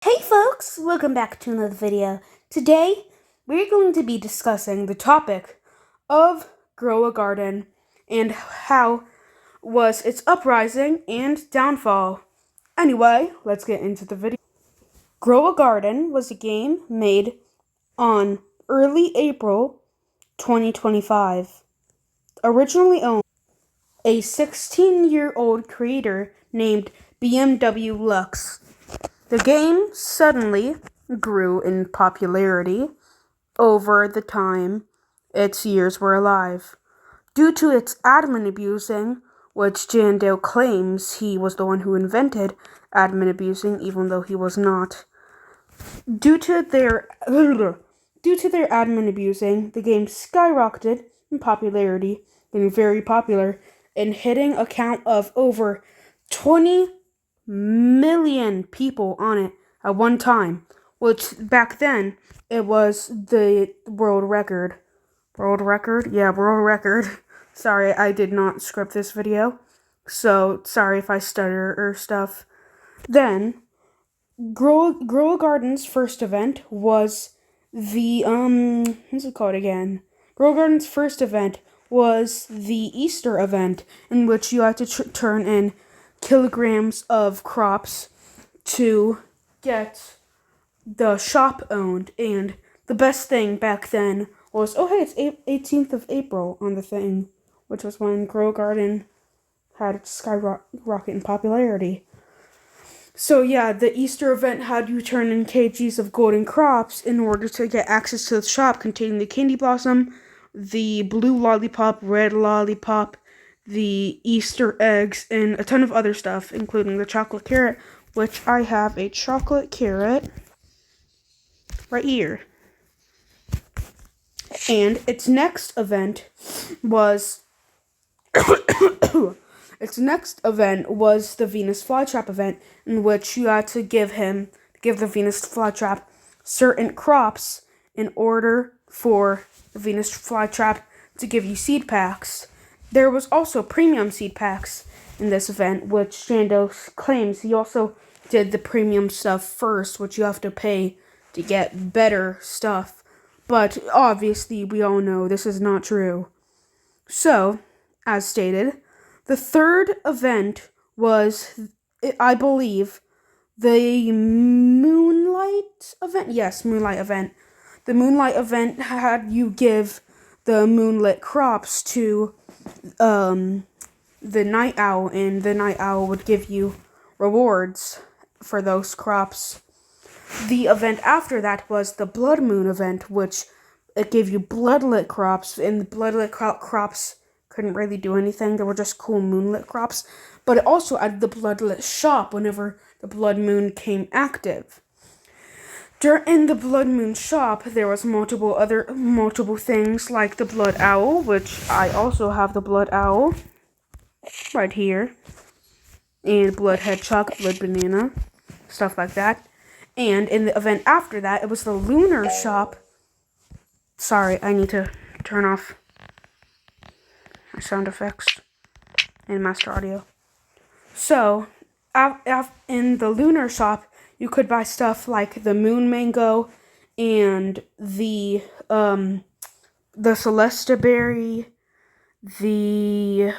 Hey folks, welcome back to another video. Today, we're going to be discussing the topic of Grow a Garden and how was its uprising and downfall. Anyway, let's get into the video. Grow a Garden was a game made on early April 2025. Originally owned a 16-year-old creator named BMW Lux. The game suddenly grew in popularity over the time its years were alive, due to its admin abusing, which Jandale claims he was the one who invented admin abusing, even though he was not. Due to their admin abusing, the game skyrocketed in popularity, getting very popular, and hitting a count of over 20 million people on it at one time, which back then it was the world record. World record? Yeah, world record. Sorry, I did not script this video, so sorry if I stutter or stuff. Then, Grow a Garden's first event was the, what's it called again? Grow a Garden's first event was the Easter event, in which you had to turn in kilograms of crops to get the shop owned. And the best thing back then was, oh hey, it's 18th of April on the thing, which was when Grow Garden had skyrocket in popularity. So yeah, the Easter event had you turn in kgs of golden crops in order to get access to the shop containing the candy blossom, the blue lollipop, red lollipop, the Easter eggs, and a ton of other stuff, including the chocolate carrot, which I have a chocolate carrot right here. And its next event was the Venus flytrap event, in which you had to give the Venus flytrap certain crops in order for the Venus flytrap to give you seed packs. There was also premium seed packs in this event, which Shando claims he also did the premium stuff first, which you have to pay to get better stuff. But obviously, we all know this is not true. So, as stated, the third event was, I believe, the Moonlight event. Yes, Moonlight event. The Moonlight event had you give the moonlit crops to the Night Owl, and the Night Owl would give you rewards for those crops. The event after that was the Blood Moon event, which it gave you bloodlit crops, and the bloodlit crops couldn't really do anything. They were just cool moonlit crops, but it also added the bloodlit shop whenever the blood moon came active. In the blood moon shop, there was multiple things like the blood owl, which I also have the blood owl right here, and blood hedgehog, blood banana, stuff like that. And in the event after that, it was the lunar shop. Sorry, I need to turn off my sound effects and master audio. So, in the lunar shop, you could buy stuff like the moon mango and the Celesta berry, the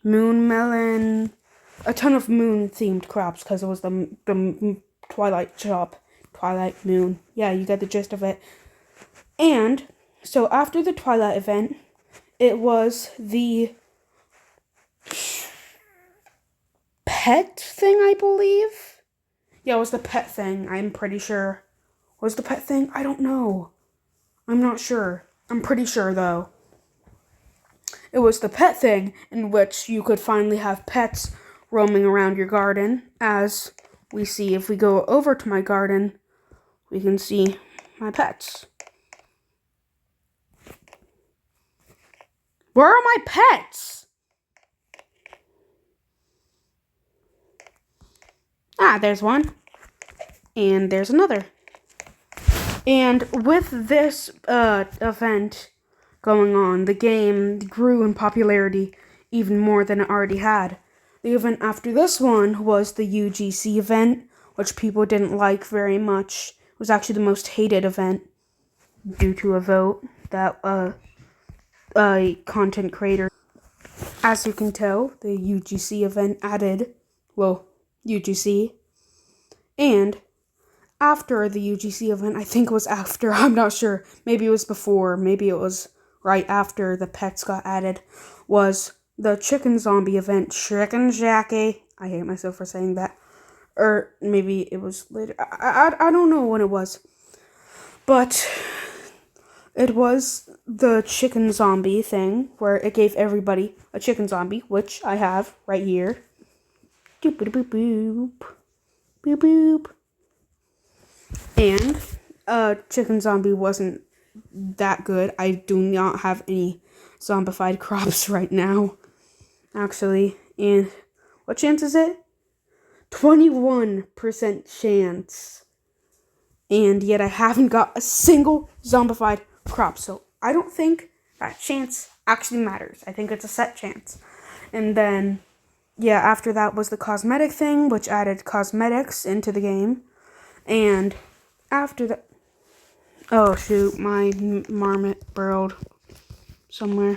moon melon, a ton of moon themed crops, because it was the Twilight shop, Twilight Moon. Yeah, you get the gist of it. And so after the Twilight event, it was the pet thing, I believe. Yeah, it was the pet thing, I'm pretty sure. Was the pet thing? I don't know. I'm not sure. I'm pretty sure, though. It was the pet thing, in which you could finally have pets roaming around your garden. As we see, if we go over to my garden, we can see my pets. Where are my pets? Ah, there's one. And there's another. And with this event going on, the game grew in popularity even more than it already had. The event after this one was the UGC event, which people didn't like very much. It was actually the most hated event due to a vote that a content creator. As you can tell, the UGC event added, UGC, and after the UGC event, I think it was after, I'm not sure, maybe it was before, maybe it was right after the pets got added, was the chicken zombie event, Chicken Jackie. I hate myself for saying that. Or maybe it was later. I don't know when it was. But it was the chicken zombie thing where it gave everybody a chicken zombie, which I have right here. Doop boop boop boop. Boop boop. And chicken zombie wasn't that good. I do not have any zombified crops right now, actually. And what chance is it? 21% chance. And yet I haven't got a single zombified crop. So I don't think that chance actually matters. I think it's a set chance. And then, yeah, after that was the cosmetic thing, which added cosmetics into the game. And after that, oh shoot, my marmot burrowed somewhere.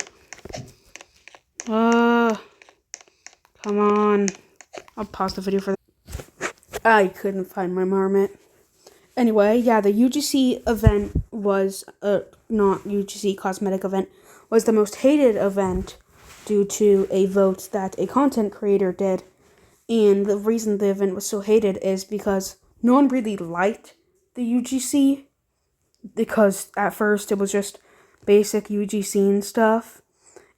Come on. I'll pause the video for that. I couldn't find my marmot. Anyway, yeah, the UGC event was, not UGC cosmetic event, was the most hated event due to a vote that a content creator did. And the reason the event was so hated is because no one really liked the UGC, because at first it was just basic UGC and stuff.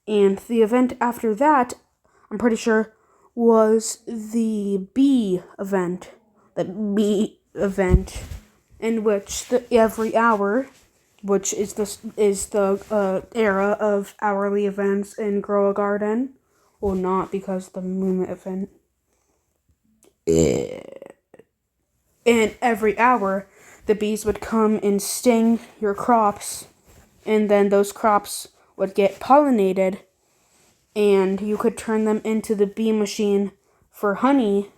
And the event after that, I'm pretty sure, was the B event. The B event, in which every hour, which is the era of hourly events in Grow a Garden. Well, not because the movement event. And every hour, the bees would come and sting your crops, and then those crops would get pollinated, and you could turn them into the bee machine for honey,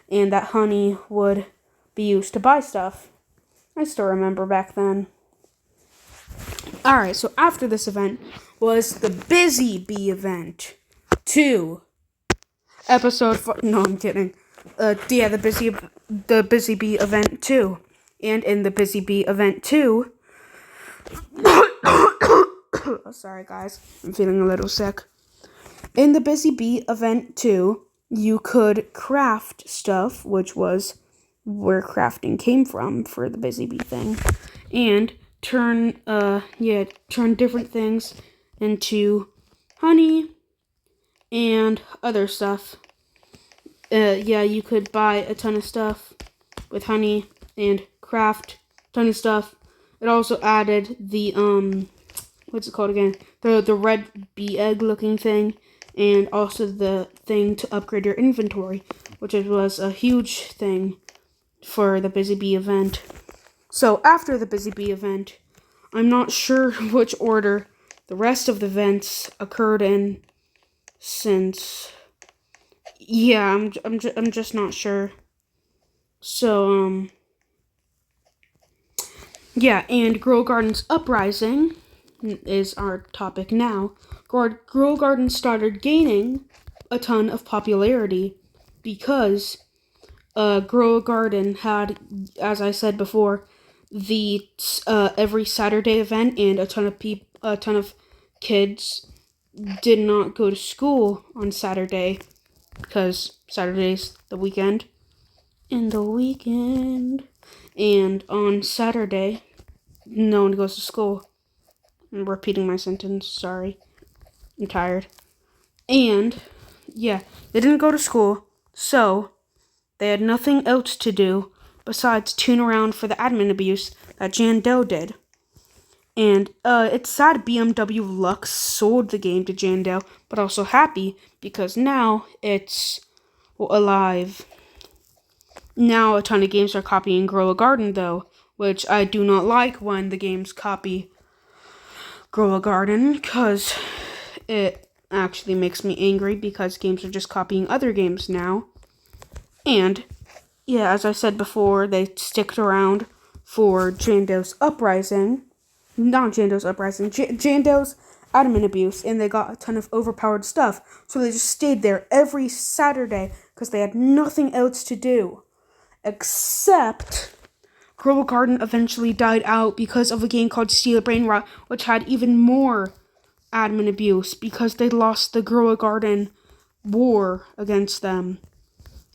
and that honey would be used to buy stuff. I still remember back then. Alright, so after this event was the Busy Bee event 2. Episode 4. No, I'm kidding. Yeah, the Busy Bee event 2. And in the Busy Bee event 2, oh, sorry guys, I'm feeling a little sick. In the Busy Bee event 2, you could craft stuff, which was where crafting came from for the Busy Bee thing, and turn different things into honey and other stuff. You could buy a ton of stuff with honey and craft a ton of stuff. It also added the what's it called again? The red bee egg looking thing, and also the thing to upgrade your inventory, which was a huge thing for the Busy Bee event. So after the Busy Bee event, I'm not sure which order the rest of the events occurred in, since I'm just not sure. So and Grow Garden's Uprising is our topic now. Grow Garden started gaining a ton of popularity because Grow a Garden had, as I said before, the every Saturday event, and a ton of kids did not go to school on Saturday because Saturday's the weekend. And on Saturday, no one goes to school. I'm repeating my sentence, sorry. I'm tired. And, yeah, they didn't go to school, so they had nothing else to do besides tune around for the admin abuse that Jan Doe did. And, it's sad BMW Lux sold the game to Jan Doe, but also happy because now it's alive. Now a ton of games are copying Grow a Garden, though, which I do not like when the games copy Grow a Garden, because it actually makes me angry because games are just copying other games now. And yeah, as I said before, they sticked around for Jando's uprising. Not Jando's uprising, Jando's admin abuse, and they got a ton of overpowered stuff. So they just stayed there every Saturday because they had nothing else to do. Except Grow a Garden eventually died out because of a game called Steal a Brain Rot, which had even more admin abuse because they lost the Grow a Garden war against them.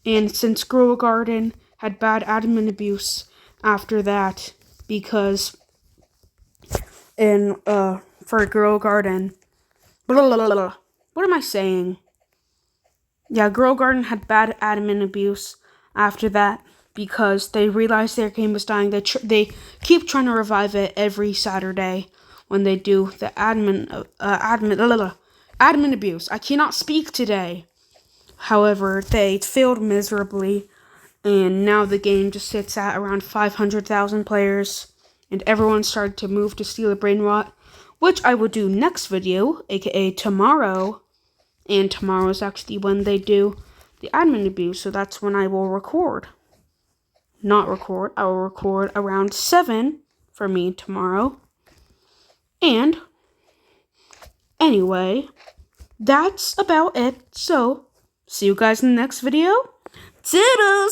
And since Grow a Garden had bad admin abuse after that, because for Grow a Garden, blah, blah, blah, blah. What am I saying? Yeah, Grow a Garden had bad admin abuse after that because they realized their game was dying. They keep trying to revive it every Saturday when they do the admin abuse. I cannot speak today. However, they failed miserably, and now the game just sits at around 500,000 players, and everyone started to move to Steal a Brain Rot, which I will do next video, aka tomorrow. And tomorrow is actually when they do the admin abuse, so that's when I will record. Not record, I will record around 7 for me tomorrow. And anyway, that's about it. So, see you guys in the next video. Toodles!